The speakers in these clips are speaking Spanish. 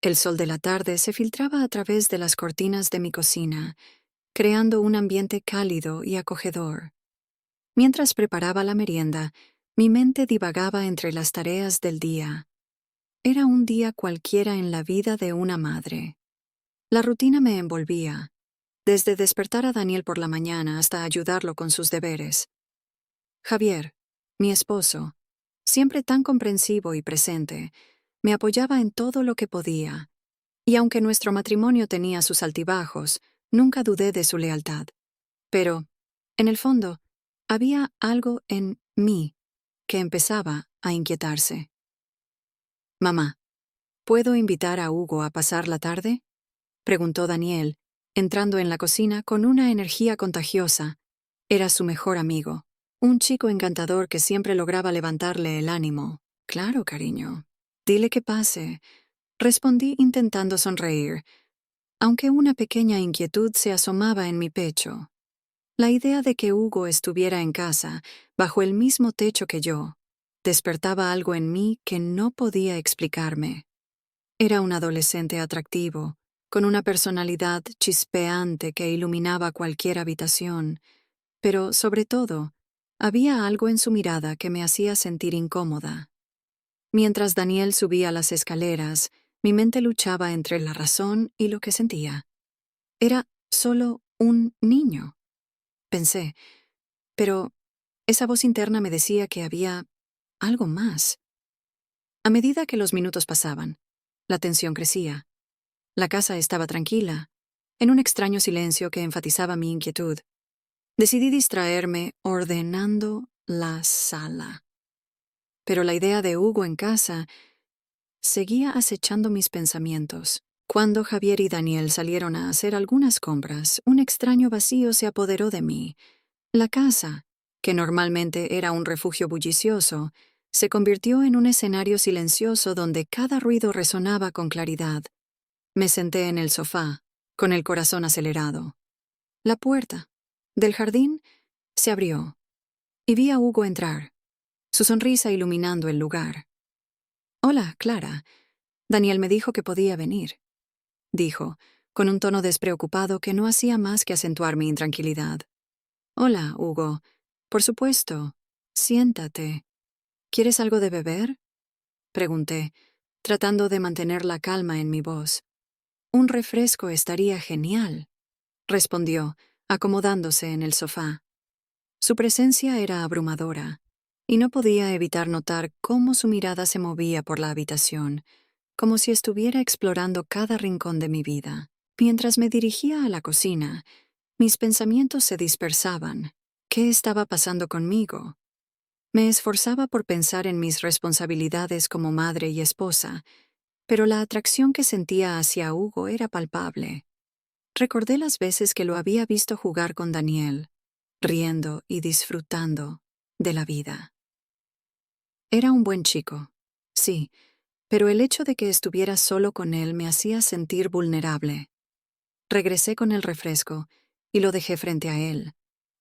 El sol de la tarde se filtraba a través de las cortinas de mi cocina, creando un ambiente cálido y acogedor. Mientras preparaba la merienda, mi mente divagaba entre las tareas del día. Era un día cualquiera en la vida de una madre. La rutina me envolvía, desde despertar a Daniel por la mañana hasta ayudarlo con sus deberes. Javier, mi esposo, siempre tan comprensivo y presente, me apoyaba en todo lo que podía, y aunque nuestro matrimonio tenía sus altibajos, nunca dudé de su lealtad. Pero, en el fondo, había algo en mí que empezaba a inquietarse. Mamá, ¿puedo invitar a Hugo a pasar la tarde?, preguntó Daniel, entrando en la cocina con una energía contagiosa. Era su mejor amigo, un chico encantador que siempre lograba levantarle el ánimo. Claro, cariño. Dile que pase, respondí intentando sonreír, aunque una pequeña inquietud se asomaba en mi pecho. La idea de que Hugo estuviera en casa, bajo el mismo techo que yo, despertaba algo en mí que no podía explicarme. Era un adolescente atractivo, con una personalidad chispeante que iluminaba cualquier habitación, pero, sobre todo, había algo en su mirada que me hacía sentir incómoda. Mientras Daniel subía las escaleras, mi mente luchaba entre la razón y lo que sentía. Era solo un niño, pensé, pero esa voz interna me decía que había algo más. A medida que los minutos pasaban, la tensión crecía. La casa estaba tranquila, en un extraño silencio que enfatizaba mi inquietud. Decidí distraerme ordenando la sala. Pero la idea de Hugo en casa seguía acechando mis pensamientos. Cuando Javier y Daniel salieron a hacer algunas compras, un extraño vacío se apoderó de mí. La casa, que normalmente era un refugio bullicioso, se convirtió en un escenario silencioso donde cada ruido resonaba con claridad. Me senté en el sofá, con el corazón acelerado. La puerta del jardín se abrió, y vi a Hugo entrar, su sonrisa iluminando el lugar. «Hola, Clara. Daniel me dijo que podía venir», dijo, con un tono despreocupado que no hacía más que acentuar mi intranquilidad. «Hola, Hugo. Por supuesto. Siéntate. ¿Quieres algo de beber?», pregunté, tratando de mantener la calma en mi voz. «Un refresco estaría genial», respondió, acomodándose en el sofá. Su presencia era abrumadora, y no podía evitar notar cómo su mirada se movía por la habitación, como si estuviera explorando cada rincón de mi vida. Mientras me dirigía a la cocina, mis pensamientos se dispersaban. ¿Qué estaba pasando conmigo? Me esforzaba por pensar en mis responsabilidades como madre y esposa, pero la atracción que sentía hacia Hugo era palpable. Recordé las veces que lo había visto jugar con Daniel, riendo y disfrutando de la vida. Era un buen chico, sí, pero el hecho de que estuviera solo con él me hacía sentir vulnerable. Regresé con el refresco y lo dejé frente a él,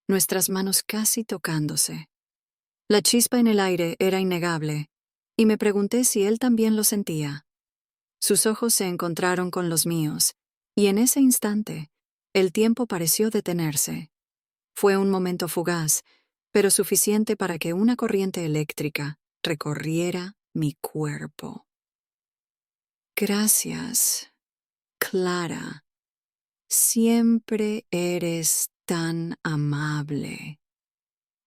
nuestras manos casi tocándose. La chispa en el aire era innegable, y me pregunté si él también lo sentía. Sus ojos se encontraron con los míos, y en ese instante, el tiempo pareció detenerse. Fue un momento fugaz, pero suficiente para que una corriente eléctrica recorriera mi cuerpo. «Gracias, Clara. Siempre eres tan amable»,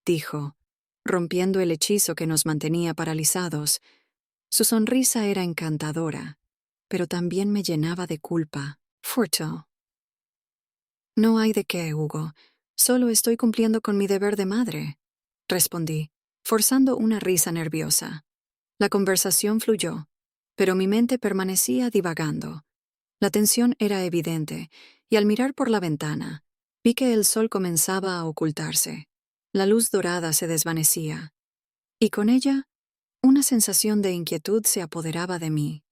dijo, rompiendo el hechizo que nos mantenía paralizados. Su sonrisa era encantadora, pero también me llenaba de culpa. «Furto». «No hay de qué, Hugo. Solo estoy cumpliendo con mi deber de madre», respondí, forzando una risa nerviosa. La conversación fluyó, pero mi mente permanecía divagando. La tensión era evidente, y al mirar por la ventana, vi que el sol comenzaba a ocultarse. La luz dorada se desvanecía, y con ella, una sensación de inquietud se apoderaba de mí.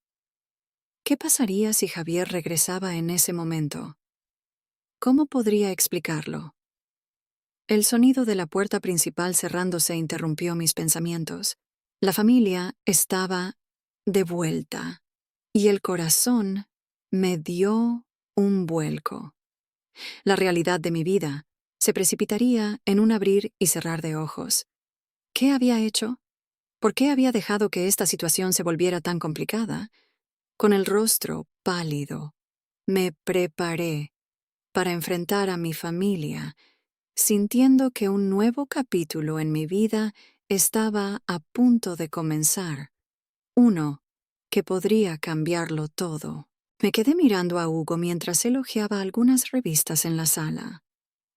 ¿Qué pasaría si Javier regresaba en ese momento? ¿Cómo podría explicarlo? El sonido de la puerta principal cerrándose interrumpió mis pensamientos. La familia estaba de vuelta. y el corazón me dio un vuelco. La realidad de mi vida se precipitaría en un abrir y cerrar de ojos. ¿Qué había hecho? ¿Por qué había dejado que esta situación se volviera tan complicada? Con el rostro pálido, me preparé para enfrentar a mi familia, sintiendo que un nuevo capítulo en mi vida estaba a punto de comenzar, uno que podría cambiarlo todo. Me quedé mirando a Hugo mientras él hojeaba algunas revistas en la sala.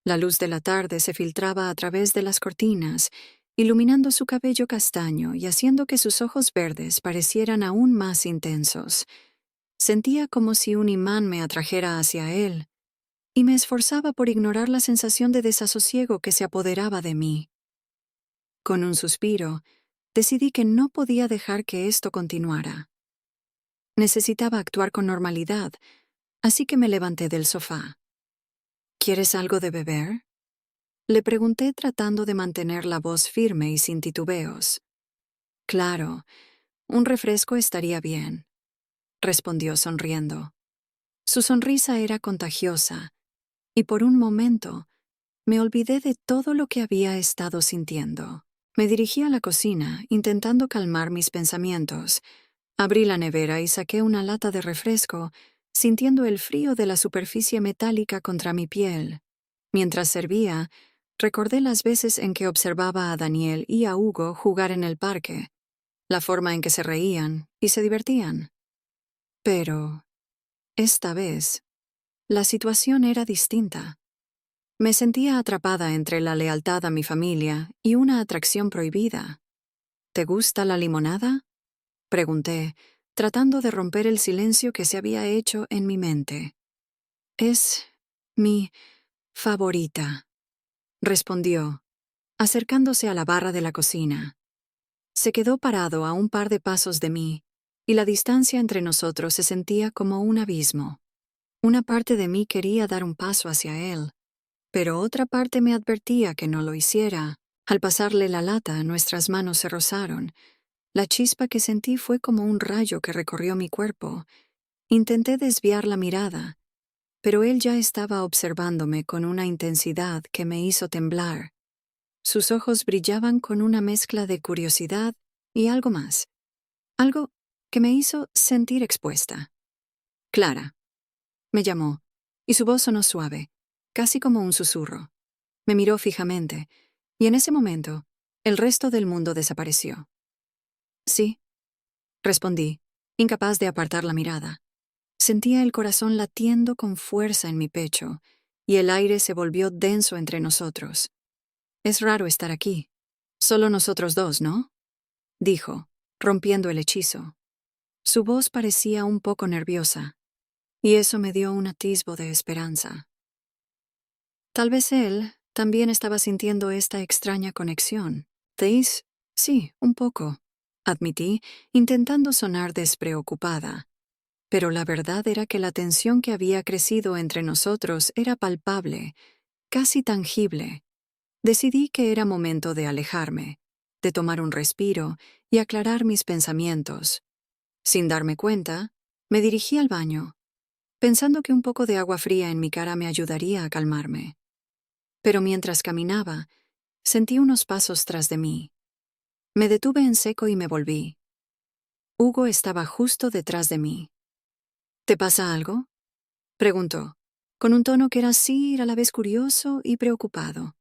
La luz de la tarde se filtraba a través de las cortinas, iluminando su cabello castaño y haciendo que sus ojos verdes parecieran aún más intensos. Sentía como si un imán me atrajera hacia él, y me esforzaba por ignorar la sensación de desasosiego que se apoderaba de mí. Con un suspiro, decidí que no podía dejar que esto continuara. Necesitaba actuar con normalidad, así que me levanté del sofá. ¿Quieres algo de beber? Le pregunté tratando de mantener la voz firme y sin titubeos. Claro, un refresco estaría bien, respondió sonriendo. Su sonrisa era contagiosa, y por un momento me olvidé de todo lo que había estado sintiendo. Me dirigí a la cocina, intentando calmar mis pensamientos. Abrí la nevera y saqué una lata de refresco, sintiendo el frío de la superficie metálica contra mi piel. Mientras servía, recordé las veces en que observaba a Daniel y a Hugo jugar en el parque, la forma en que se reían y se divertían. Pero, esta vez, la situación era distinta. Me sentía atrapada entre la lealtad a mi familia y una atracción prohibida. ¿Te gusta la limonada? Pregunté, tratando de romper el silencio que se había hecho en mi mente. Es mi favorita, respondió, acercándose a la barra de la cocina. Se quedó parado a un par de pasos de mí, y la distancia entre nosotros se sentía como un abismo. Una parte de mí quería dar un paso hacia él, pero otra parte me advertía que no lo hiciera. Al pasarle la lata, nuestras manos se rozaron. La chispa que sentí fue como un rayo que recorrió mi cuerpo. Intenté desviar la mirada, pero él ya estaba observándome con una intensidad que me hizo temblar. Sus ojos brillaban con una mezcla de curiosidad y algo más. Algo que me hizo sentir expuesta. Clara, me llamó, y su voz sonó suave, casi como un susurro. Me miró fijamente, y en ese momento, el resto del mundo desapareció. Sí, respondí, incapaz de apartar la mirada. Sentía el corazón latiendo con fuerza en mi pecho, y el aire se volvió denso entre nosotros. Es raro estar aquí. Solo nosotros dos, ¿no? Dijo, rompiendo el hechizo. Su voz parecía un poco nerviosa, y eso me dio un atisbo de esperanza. Tal vez él también estaba sintiendo esta extraña conexión. ¿Teis? Sí, un poco, admití, intentando sonar despreocupada. Pero la verdad era que la tensión que había crecido entre nosotros era palpable, casi tangible. Decidí que era momento de alejarme, de tomar un respiro y aclarar mis pensamientos. Sin darme cuenta, me dirigí al baño, pensando que un poco de agua fría en mi cara me ayudaría a calmarme. Pero mientras caminaba, sentí unos pasos tras de mí. Me detuve en seco y me volví. Hugo estaba justo detrás de mí. ¿Te pasa algo?, preguntó, con un tono que era así a la vez curioso y preocupado.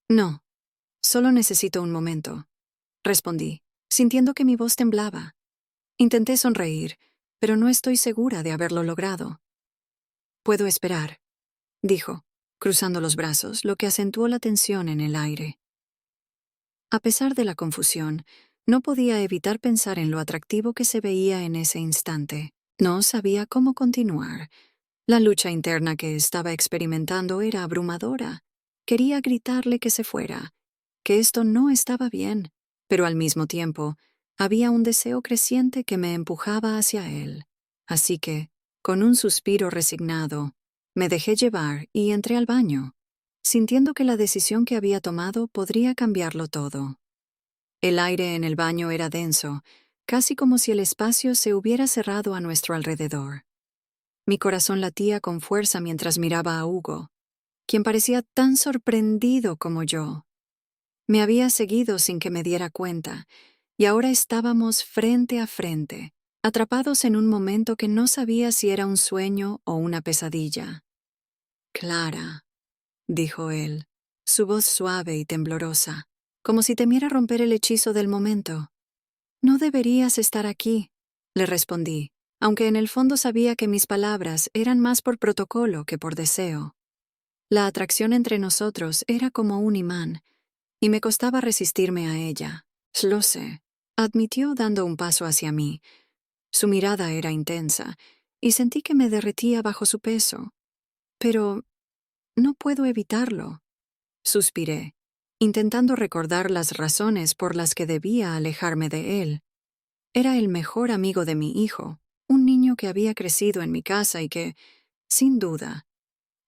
No, solo necesito un momento, respondí, sintiendo que mi voz temblaba. Intenté sonreír, pero no estoy segura de haberlo logrado. Puedo esperar, dijo, cruzando los brazos, lo que acentuó la tensión en el aire. A pesar de la confusión, no podía evitar pensar en lo atractivo que se veía en ese instante. No sabía cómo continuar. La lucha interna que estaba experimentando era abrumadora. Quería gritarle que se fuera, que esto no estaba bien, pero al mismo tiempo había un deseo creciente que me empujaba hacia él. Así que, con un suspiro resignado, me dejé llevar y entré al baño, sintiendo que la decisión que había tomado podría cambiarlo todo. El aire en el baño era denso, casi como si el espacio se hubiera cerrado a nuestro alrededor. Mi corazón latía con fuerza mientras miraba a Hugo, quien parecía tan sorprendido como yo. Me había seguido sin que me diera cuenta, y ahora estábamos frente a frente, atrapados en un momento que no sabía si era un sueño o una pesadilla. Clara, dijo él, su voz suave y temblorosa, como si temiera romper el hechizo del momento. No deberías estar aquí, le respondí, aunque en el fondo sabía que mis palabras eran más por protocolo que por deseo. La atracción entre nosotros era como un imán, y me costaba resistirme a ella. Lo sé, admitió dando un paso hacia mí. Su mirada era intensa, y sentí que me derretía bajo su peso. Pero no puedo evitarlo, suspiré, intentando recordar las razones por las que debía alejarme de él. Era el mejor amigo de mi hijo, un niño que había crecido en mi casa y que, sin duda,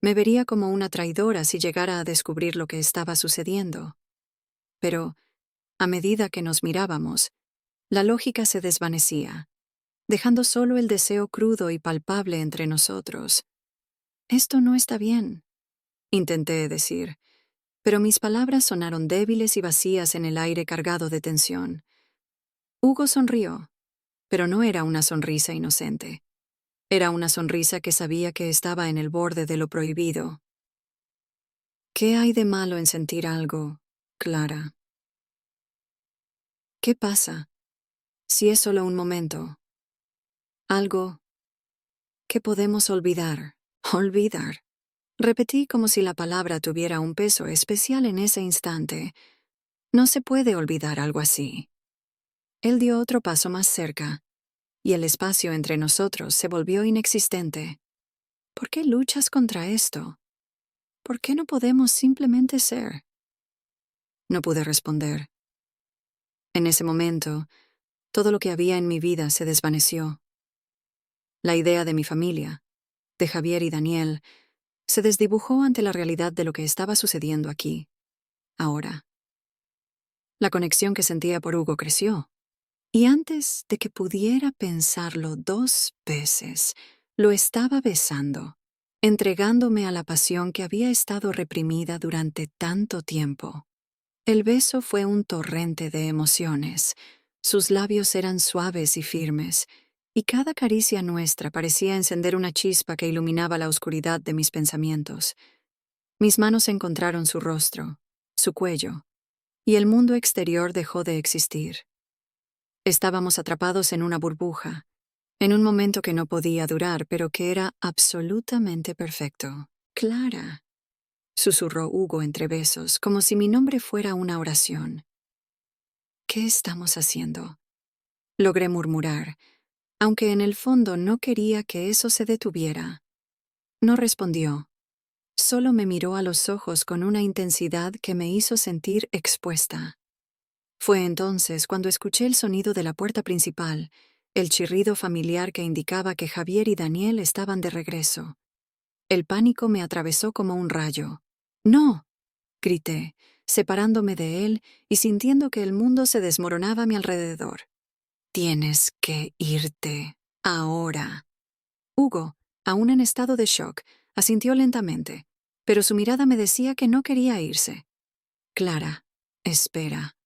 me vería como una traidora si llegara a descubrir lo que estaba sucediendo. Pero, a medida que nos mirábamos, la lógica se desvanecía, dejando solo el deseo crudo y palpable entre nosotros. Esto no está bien, intenté decir, pero mis palabras sonaron débiles y vacías en el aire cargado de tensión. Hugo sonrió, pero no era una sonrisa inocente. Era una sonrisa que sabía que estaba en el borde de lo prohibido. ¿Qué hay de malo en sentir algo, Clara? ¿Qué pasa si es solo un momento? Algo que podemos olvidar. Olvidar. Repetí como si la palabra tuviera un peso especial en ese instante. No se puede olvidar algo así. Él dio otro paso más cerca, y el espacio entre nosotros se volvió inexistente. ¿Por qué luchas contra esto? ¿Por qué no podemos simplemente ser? No pude responder. En ese momento, todo lo que había en mi vida se desvaneció. La idea de mi familia, de Javier y Daniel, se desdibujó ante la realidad de lo que estaba sucediendo aquí, ahora. La conexión que sentía por Hugo creció, y antes de que pudiera pensarlo 2 veces, lo estaba besando, entregándome a la pasión que había estado reprimida durante tanto tiempo. El beso fue un torrente de emociones. Sus labios eran suaves y firmes, y cada caricia nuestra parecía encender una chispa que iluminaba la oscuridad de mis pensamientos. Mis manos encontraron su rostro, su cuello, y el mundo exterior dejó de existir. Estábamos atrapados en una burbuja, en un momento que no podía durar, pero que era absolutamente perfecto. Clara, susurró Hugo entre besos, como si mi nombre fuera una oración. ¿Qué estamos haciendo? Logré murmurar, aunque en el fondo no quería que eso se detuviera. No respondió. Solo me miró a los ojos con una intensidad que me hizo sentir expuesta. Fue entonces cuando escuché el sonido de la puerta principal, el chirrido familiar que indicaba que Javier y Daniel estaban de regreso. El pánico me atravesó como un rayo. ¡No!, grité, separándome de él y sintiendo que el mundo se desmoronaba a mi alrededor. Tienes que irte ahora. Hugo, aún en estado de shock, asintió lentamente, pero su mirada me decía que no quería irse. Clara, espera.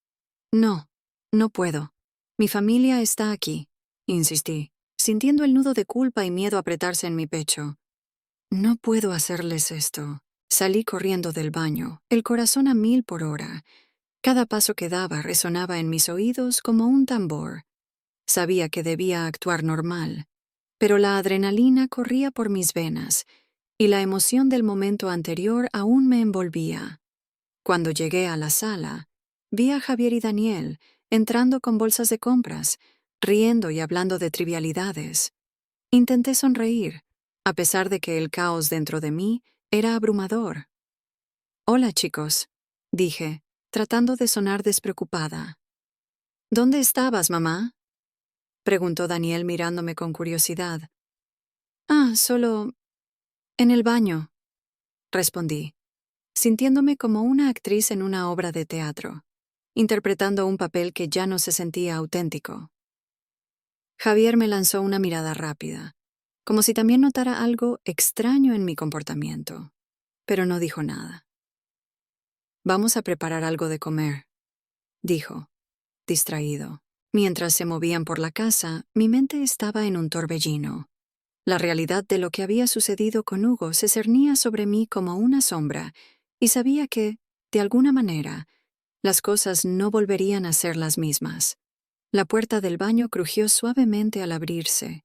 No, no puedo. Mi familia está aquí, insistí, sintiendo el nudo de culpa y miedo apretarse en mi pecho. No puedo hacerles esto. Salí corriendo del baño, el corazón a 1000 por hora. Cada paso que daba resonaba en mis oídos como un tambor. Sabía que debía actuar normal, pero la adrenalina corría por mis venas y la emoción del momento anterior aún me envolvía. Cuando llegué a la sala, vi a Javier y Daniel entrando con bolsas de compras, riendo y hablando de trivialidades. Intenté sonreír, a pesar de que el caos dentro de mí era abrumador. «Hola, chicos», dije, tratando de sonar despreocupada. «¿Dónde estabas, mamá?», preguntó Daniel mirándome con curiosidad. Solo en el baño», respondí, sintiéndome como una actriz en una obra de teatro, interpretando un papel que ya no se sentía auténtico. Javier me lanzó una mirada rápida, como si también notara algo extraño en mi comportamiento, pero no dijo nada. Vamos a preparar algo de comer, dijo, distraído. Mientras se movían por la casa, mi mente estaba en un torbellino. La realidad de lo que había sucedido con Hugo se cernía sobre mí como una sombra, y sabía que, de alguna manera, las cosas no volverían a ser las mismas. La puerta del baño crujió suavemente al abrirse,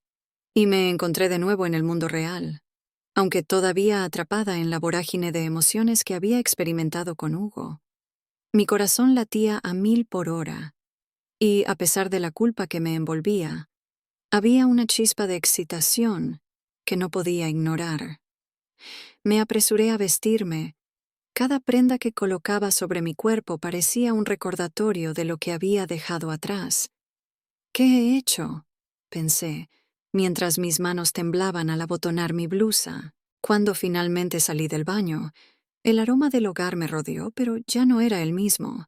y me encontré de nuevo en el mundo real, aunque todavía atrapada en la vorágine de emociones que había experimentado con Hugo. Mi corazón latía a 1000 por hora, y, a pesar de la culpa que me envolvía, había una chispa de excitación que no podía ignorar. Me apresuré a vestirme. Cada prenda que colocaba sobre mi cuerpo parecía un recordatorio de lo que había dejado atrás. ¿Qué he hecho?, pensé, mientras mis manos temblaban al abotonar mi blusa. Cuando finalmente salí del baño, el aroma del hogar me rodeó, pero ya no era el mismo.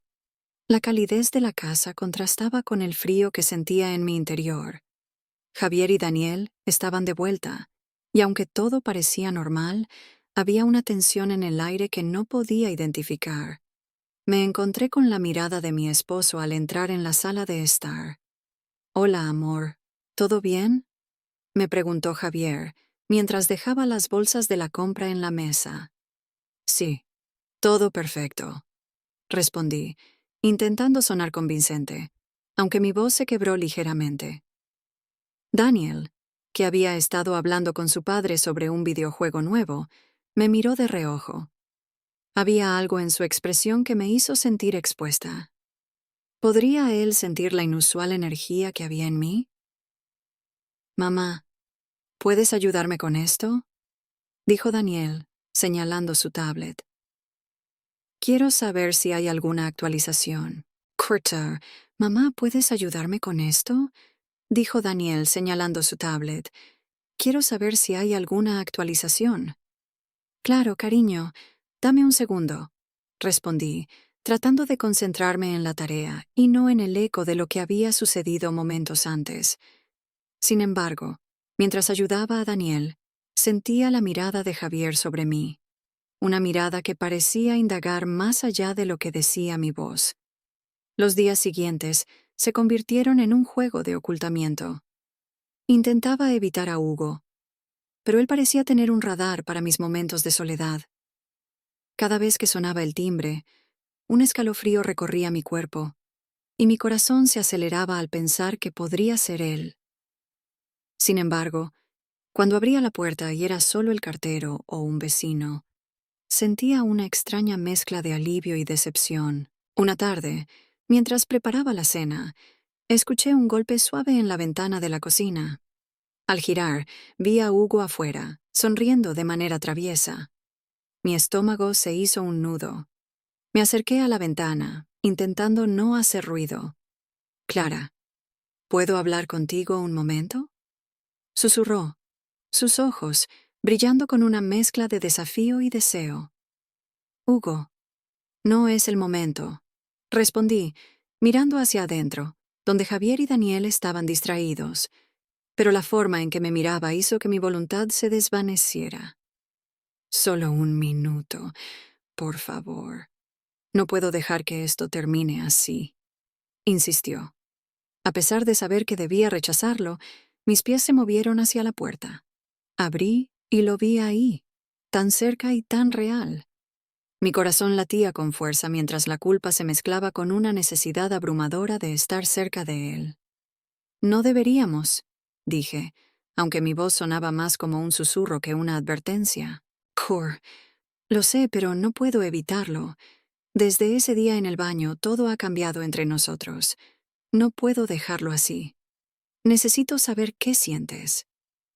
La calidez de la casa contrastaba con el frío que sentía en mi interior. Javier y Daniel estaban de vuelta, y aunque todo parecía normal, había una tensión en el aire que no podía identificar. Me encontré con la mirada de mi esposo al entrar en la sala de estar. «Hola, amor. ¿Todo bien?», me preguntó Javier, mientras dejaba las bolsas de la compra en la mesa. «Sí, todo perfecto», respondí, intentando sonar convincente, aunque mi voz se quebró ligeramente. Daniel, que había estado hablando con su padre sobre un videojuego nuevo, me miró de reojo. Había algo en su expresión que me hizo sentir expuesta. ¿Podría él sentir la inusual energía que había en mí? «Mamá, ¿puedes ayudarme con esto?», dijo Daniel, señalando su tablet. «Quiero saber si hay alguna actualización». «Carter, mamá, ¿puedes ayudarme con esto?», dijo Daniel, señalando su tablet. «Quiero saber si hay alguna actualización». «Claro, cariño. Dame un segundo», respondí, tratando de concentrarme en la tarea y no en el eco de lo que había sucedido momentos antes. Sin embargo, mientras ayudaba a Daniel, sentía la mirada de Javier sobre mí, una mirada que parecía indagar más allá de lo que decía mi voz. Los días siguientes se convirtieron en un juego de ocultamiento. Intentaba evitar a Hugo, pero él parecía tener un radar para mis momentos de soledad. Cada vez que sonaba el timbre, un escalofrío recorría mi cuerpo, y mi corazón se aceleraba al pensar que podría ser él. Sin embargo, cuando abría la puerta y era solo el cartero o un vecino, sentía una extraña mezcla de alivio y decepción. Una tarde, mientras preparaba la cena, escuché un golpe suave en la ventana de la cocina. Al girar, vi a Hugo afuera, sonriendo de manera traviesa. Mi estómago se hizo un nudo. Me acerqué a la ventana, intentando no hacer ruido. «Clara, ¿puedo hablar contigo un momento?», susurró, sus ojos brillando con una mezcla de desafío y deseo. «Hugo, no es el momento», respondí, mirando hacia adentro, donde Javier y Daniel estaban distraídos, pero la forma en que me miraba hizo que mi voluntad se desvaneciera. «Solo un minuto, por favor. No puedo dejar que esto termine así», insistió. A pesar de saber que debía rechazarlo, mis pies se movieron hacia la puerta. Abrí y lo vi ahí, tan cerca y tan real. Mi corazón latía con fuerza mientras la culpa se mezclaba con una necesidad abrumadora de estar cerca de él. «No deberíamos», dije, aunque mi voz sonaba más como un susurro que una advertencia. «Cor, lo sé, pero no puedo evitarlo. Desde ese día en el baño todo ha cambiado entre nosotros. No puedo dejarlo así. Necesito saber qué sientes»,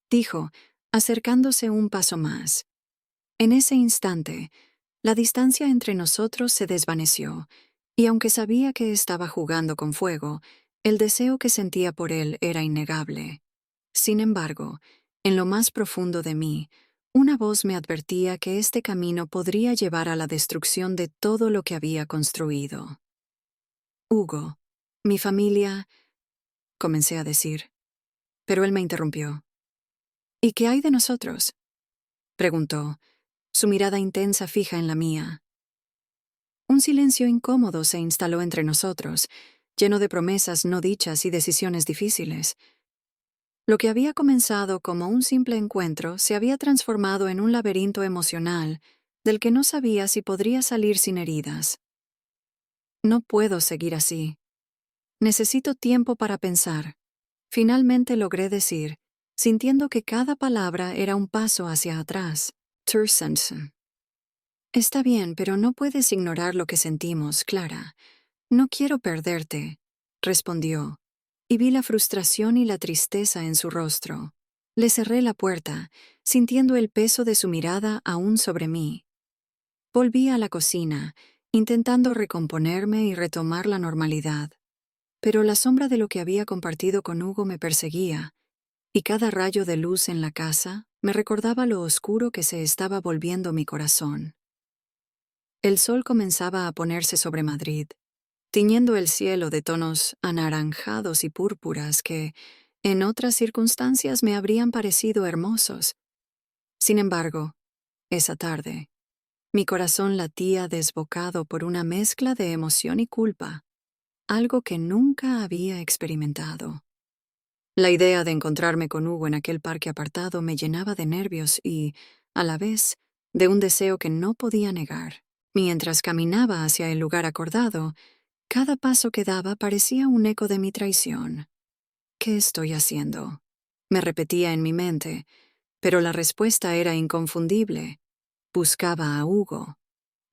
dijo, acercándose un paso más. En ese instante, la distancia entre nosotros se desvaneció, y aunque sabía que estaba jugando con fuego, el deseo que sentía por él era innegable. Sin embargo, en lo más profundo de mí, una voz me advertía que este camino podría llevar a la destrucción de todo lo que había construido. «Hugo, mi familia», comencé a decir. Pero él me interrumpió. ¿Y qué hay de nosotros?, preguntó, su mirada intensa fija en la mía. Un silencio incómodo se instaló entre nosotros, lleno de promesas no dichas y decisiones difíciles. Lo que había comenzado como un simple encuentro se había transformado en un laberinto emocional del que no sabía si podría salir sin heridas. No puedo seguir así. Necesito tiempo para pensar. Finalmente logré decir, sintiendo que cada palabra era un paso hacia atrás. Tursensen. Está bien, pero no puedes ignorar lo que sentimos, Clara. No quiero perderte, respondió, y vi la frustración y la tristeza en su rostro. Le cerré la puerta, sintiendo el peso de su mirada aún sobre mí. Volví a la cocina, intentando recomponerme y retomar la normalidad. Pero la sombra de lo que había compartido con Hugo me perseguía, y cada rayo de luz en la casa me recordaba lo oscuro que se estaba volviendo mi corazón. El sol comenzaba a ponerse sobre Madrid, tiñendo el cielo de tonos anaranjados y púrpuras que, en otras circunstancias, me habrían parecido hermosos. Sin embargo, esa tarde, mi corazón latía desbocado por una mezcla de emoción y culpa, algo que nunca había experimentado. La idea de encontrarme con Hugo en aquel parque apartado me llenaba de nervios y, a la vez, de un deseo que no podía negar. Mientras caminaba hacia el lugar acordado, cada paso que daba parecía un eco de mi traición. ¿Qué estoy haciendo?, me repetía en mi mente, pero la respuesta era inconfundible. Buscaba a Hugo.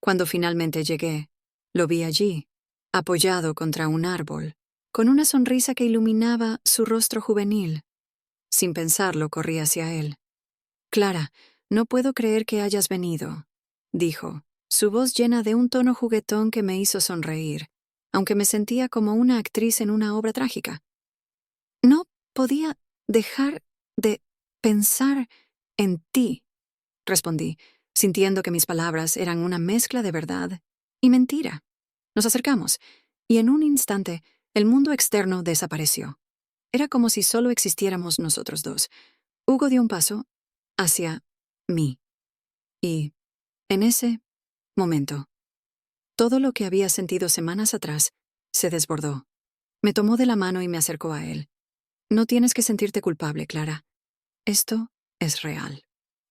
Cuando finalmente llegué, lo vi allí, apoyado contra un árbol, con una sonrisa que iluminaba su rostro juvenil. Sin pensarlo, corrí hacia él. «Clara, no puedo creer que hayas venido», dijo, su voz llena de un tono juguetón que me hizo sonreír, aunque me sentía como una actriz en una obra trágica. «No podía dejar de pensar en ti», respondí, sintiendo que mis palabras eran una mezcla de verdad y mentira. Nos acercamos, y en un instante el mundo externo desapareció. Era como si solo existiéramos nosotros dos. Hugo dio un paso hacia mí, y, en ese momento, todo lo que había sentido semanas atrás se desbordó. Me tomó de la mano y me acercó a él. «No tienes que sentirte culpable, Clara. Esto es real»,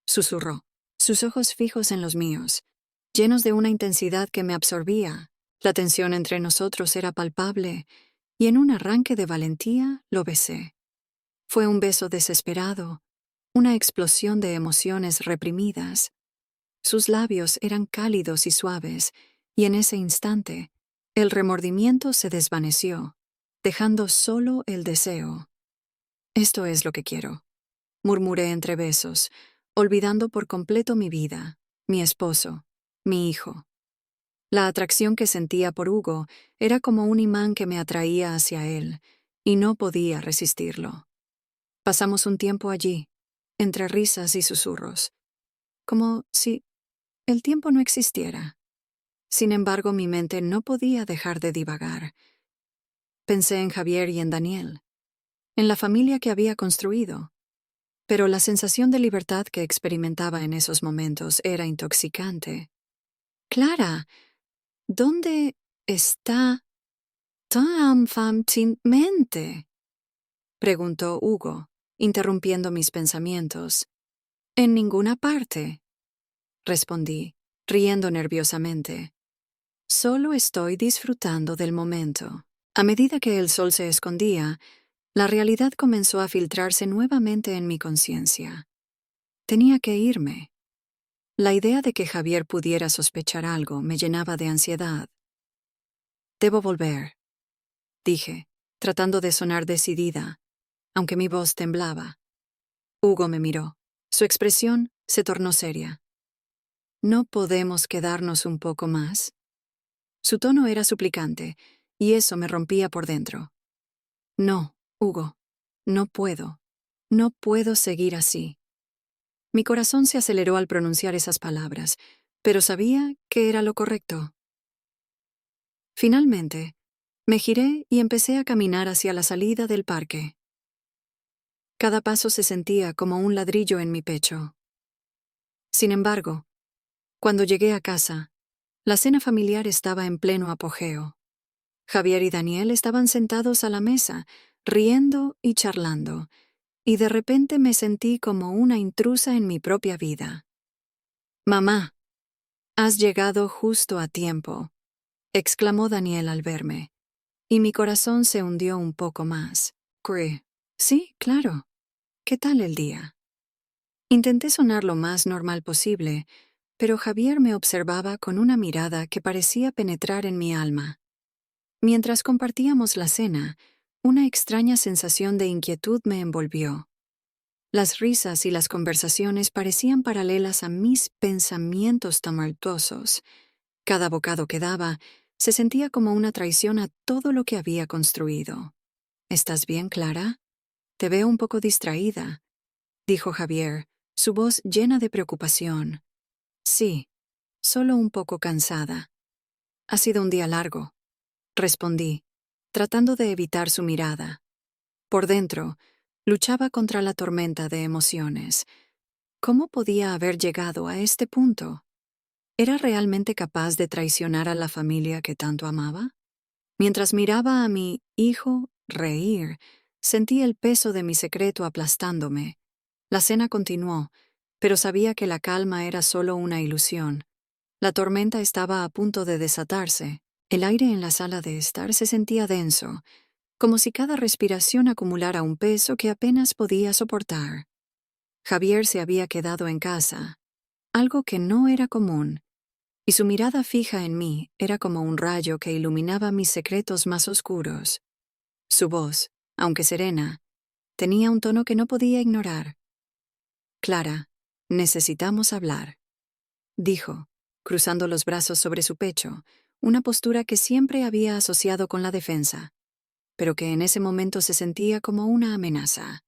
susurró, sus ojos fijos en los míos, llenos de una intensidad que me absorbía. La tensión entre nosotros era palpable, y en un arranque de valentía lo besé. Fue un beso desesperado, una explosión de emociones reprimidas. Sus labios eran cálidos y suaves, y en ese instante, el remordimiento se desvaneció, dejando solo el deseo. «Esto es lo que quiero», murmuré entre besos, olvidando por completo mi vida, mi esposo, mi hijo. La atracción que sentía por Hugo era como un imán que me atraía hacia él, y no podía resistirlo. Pasamos un tiempo allí, entre risas y susurros, como si el tiempo no existiera. Sin embargo, mi mente no podía dejar de divagar. Pensé en Javier y en Daniel, en la familia que había construido, pero la sensación de libertad que experimentaba en esos momentos era intoxicante. «Clara, ¿dónde está tan fácilmente?», preguntó Hugo, interrumpiendo mis pensamientos. «En ninguna parte», respondí, riendo nerviosamente. «Solo estoy disfrutando del momento». A medida que el sol se escondía, la realidad comenzó a filtrarse nuevamente en mi conciencia. Tenía que irme. La idea de que Javier pudiera sospechar algo me llenaba de ansiedad. «Debo volver», dije, tratando de sonar decidida, aunque mi voz temblaba. Hugo me miró. Su expresión se tornó seria. «¿No podemos quedarnos un poco más?». Su tono era suplicante, y eso me rompía por dentro. «No, Hugo, no puedo. No puedo seguir así». Mi corazón se aceleró al pronunciar esas palabras, pero sabía que era lo correcto. Finalmente, me giré y empecé a caminar hacia la salida del parque. Cada paso se sentía como un ladrillo en mi pecho. Sin embargo, cuando llegué a casa, la cena familiar estaba en pleno apogeo. Javier y Daniel estaban sentados a la mesa, riendo y charlando, y de repente me sentí como una intrusa en mi propia vida. «Mamá, has llegado justo a tiempo», exclamó Daniel al verme, y mi corazón se hundió un poco más. Sí, claro. ¿Qué tal el día? Intenté sonar lo más normal posible, pero Javier me observaba con una mirada que parecía penetrar en mi alma. Mientras compartíamos la cena, una extraña sensación de inquietud me envolvió. Las risas y las conversaciones parecían paralelas a mis pensamientos tumultuosos. Cada bocado que daba se sentía como una traición a todo lo que había construido. «¿Estás bien, Clara? Te veo un poco distraída», dijo Javier, su voz llena de preocupación. «Sí, solo un poco cansada. Ha sido un día largo», respondí, tratando de evitar su mirada. Por dentro, luchaba contra la tormenta de emociones. ¿Cómo podía haber llegado a este punto? ¿Era realmente capaz de traicionar a la familia que tanto amaba? Mientras miraba a mi hijo reír, sentí el peso de mi secreto aplastándome. La cena continuó, pero sabía que la calma era solo una ilusión. La tormenta estaba a punto de desatarse. El aire en la sala de estar se sentía denso, como si cada respiración acumulara un peso que apenas podía soportar. Javier se había quedado en casa, algo que no era común, y su mirada fija en mí era como un rayo que iluminaba mis secretos más oscuros. Su voz, aunque serena, tenía un tono que no podía ignorar. «Clara, necesitamos hablar», dijo, cruzando los brazos sobre su pecho, una postura que siempre había asociado con la defensa, pero que en ese momento se sentía como una amenaza.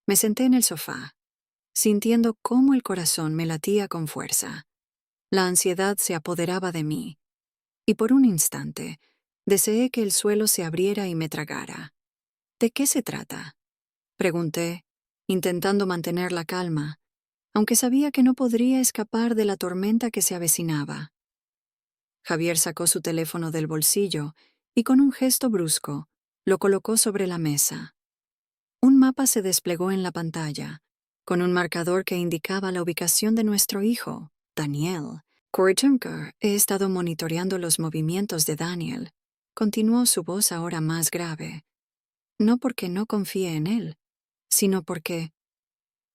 Me senté en el sofá, sintiendo cómo el corazón me latía con fuerza. La ansiedad se apoderaba de mí, y por un instante deseé que el suelo se abriera y me tragara. «¿De qué se trata?», pregunté, intentando mantener la calma, aunque sabía que no podría escapar de la tormenta que se avecinaba. Javier sacó su teléfono del bolsillo y con un gesto brusco lo colocó sobre la mesa. Un mapa se desplegó en la pantalla, con un marcador que indicaba la ubicación de nuestro hijo, Daniel. «Corey Junker, he estado monitoreando los movimientos de Daniel», continuó su voz ahora más grave. «No porque no confíe en él, sino porque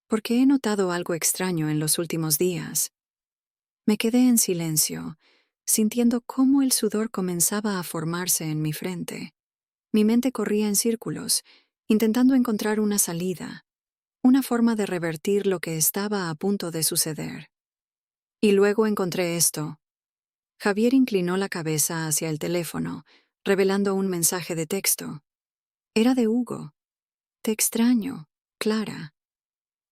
he notado algo extraño en los últimos días». Me quedé en silencio, sintiendo cómo el sudor comenzaba a formarse en mi frente. Mi mente corría en círculos, intentando encontrar una salida, una forma de revertir lo que estaba a punto de suceder. Y luego encontré esto. Javier inclinó la cabeza hacia el teléfono, revelando un mensaje de texto. Era de Hugo. «Te extraño, Clara.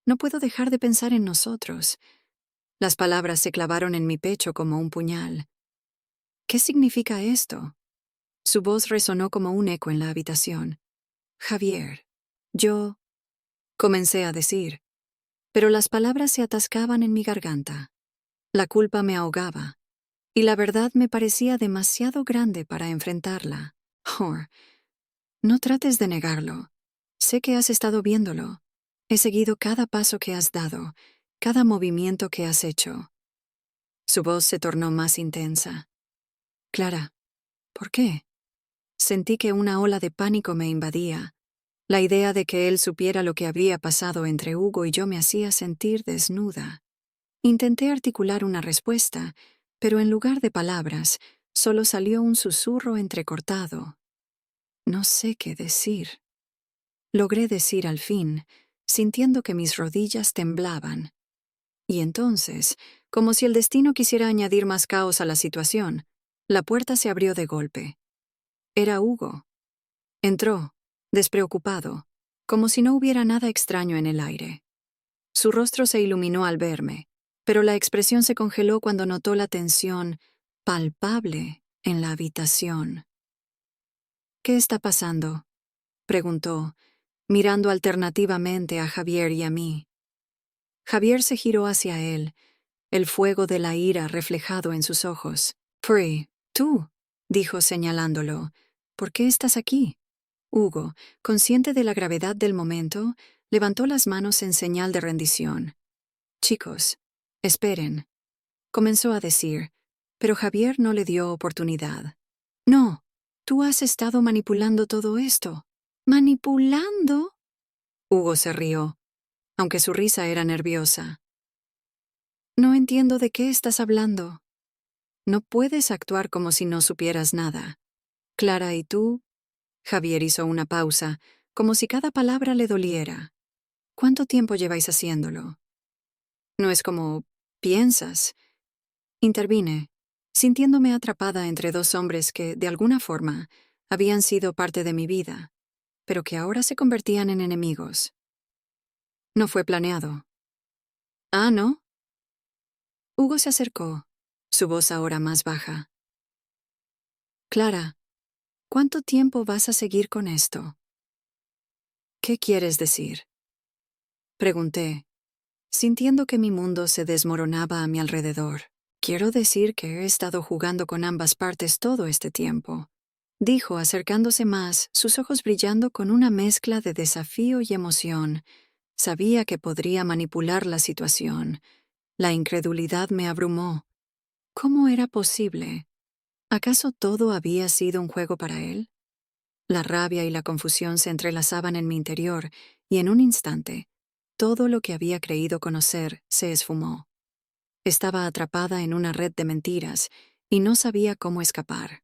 No puedo dejar de pensar en nosotros». Las palabras se clavaron en mi pecho como un puñal. «¿Qué significa esto?». Su voz resonó como un eco en la habitación. «Javier, yo…» comencé a decir, pero las palabras se atascaban en mi garganta. La culpa me ahogaba, y la verdad me parecía demasiado grande para enfrentarla. «Oh, no trates de negarlo. Sé que has estado viéndolo. He seguido cada paso que has dado, cada movimiento que has hecho». Su voz se tornó más intensa. «Clara, ¿por qué?». Sentí que una ola de pánico me invadía. La idea de que él supiera lo que había pasado entre Hugo y yo me hacía sentir desnuda. Intenté articular una respuesta, pero en lugar de palabras, solo salió un susurro entrecortado. «No sé qué decir». Logré decir al fin, sintiendo que mis rodillas temblaban. Y entonces, como si el destino quisiera añadir más caos a la situación, la puerta se abrió de golpe. Era Hugo. Entró, despreocupado, como si no hubiera nada extraño en el aire. Su rostro se iluminó al verme, pero la expresión se congeló cuando notó la tensión palpable en la habitación. «¿Qué está pasando?», preguntó, mirando alternativamente a Javier y a mí. Javier se giró hacia él, el fuego de la ira reflejado en sus ojos. «Free, tú», dijo señalándolo, «¿por qué estás aquí?» Hugo, consciente de la gravedad del momento, levantó las manos en señal de rendición. «Chicos, esperen», comenzó a decir, pero Javier no le dio oportunidad. «No, tú has estado manipulando todo esto». «¿Manipulando?» Hugo se rió, aunque su risa era nerviosa. «No entiendo de qué estás hablando. No puedes actuar como si no supieras nada. Clara y tú...» Javier hizo una pausa, como si cada palabra le doliera. «¿Cuánto tiempo lleváis haciéndolo?» «No es como... piensas». Intervine, sintiéndome atrapada entre dos hombres que, de alguna forma, habían sido parte de mi vida, pero que ahora se convertían en enemigos. «No fue planeado». «Ah, ¿no?» Hugo se acercó, su voz ahora más baja. «Clara, ¿cuánto tiempo vas a seguir con esto?» «¿Qué quieres decir?», pregunté, sintiendo que mi mundo se desmoronaba a mi alrededor. «Quiero decir que he estado jugando con ambas partes todo este tiempo», dijo acercándose más, sus ojos brillando con una mezcla de desafío y emoción. Sabía que podría manipular la situación. La incredulidad me abrumó. ¿Cómo era posible? ¿Acaso todo había sido un juego para él? La rabia y la confusión se entrelazaban en mi interior, y en un instante, todo lo que había creído conocer se esfumó. Estaba atrapada en una red de mentiras, y no sabía cómo escapar.